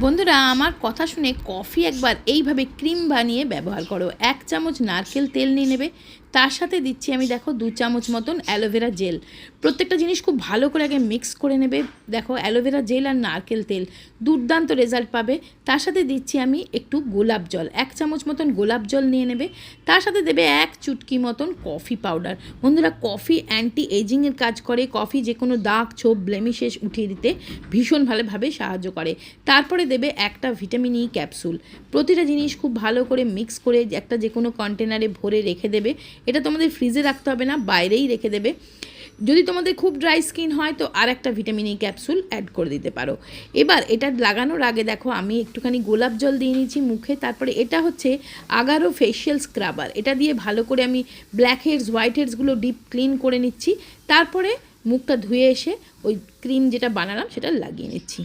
বন্ধুরা আমার কথা শুনে কফি একবার এইভাবে ক্রিম বানিয়ে ব্যবহার করো। 1 চামচ নারকেল তেল নিয়ে নেবে, তার সাথে দিচ্ছি আমি দেখো 2 চামচ মতন অ্যালোভেরা জেল। প্রত্যেকটা জিনিস খুব ভালো করে আগে মিক্স করে নেবে। দেখো অ্যালোভেরা জেল আর নারকেল তেল দুর্দান্ত রেজাল্ট পাবে। তার সাথে দিচ্ছি আমি একটু গোলাপ জল, 1 চামচ মতন গোলাপ জল নিয়ে নেবে। তার সাথে দেবে 1 চুটকি মতন কফি পাউডার। বন্ধুরা কফি অ্যান্টি এজিংয়ের কাজ করে। কফি যে কোনো দাগ ছোপ ব্লেমিশেস উঠিয়ে দিতে ভীষণ ভালোভাবে সাহায্য করে। তারপরে দেবে একটা ভিটামিন ই ক্যাপসুল। প্রতিটা জিনিস খুব ভালো করে মিক্স করে একটা যে কোনো কন্টেনারে ভরে রেখে দেবে। এটা তোমাদের ফ্রিজে রাখতে হবে না, বাইরেই রেখে দেবে। যদি তোমাদের খুব ড্রাই স্কিন হয় তো আর একটা ভিটামিন ই ক্যাপসুল অ্যাড করে দিতে পারো। এবার এটা লাগানোর আগে দেখো আমি একটুখানি গোলাপ জল দিয়ে নিয়েছি মুখে। তারপরে এটা হচ্ছে আগারো ফেশিয়াল স্ক্রাবার। এটা দিয়ে ভালো করে আমি ব্ল্যাক হেডস হোয়াইট হেডসগুলো ডিপ ক্লিন করে নিচ্ছি। তারপরে মুখটা ধুয়ে এসে ওই ক্রিম যেটা বানালাম সেটা লাগিয়ে নিচ্ছি।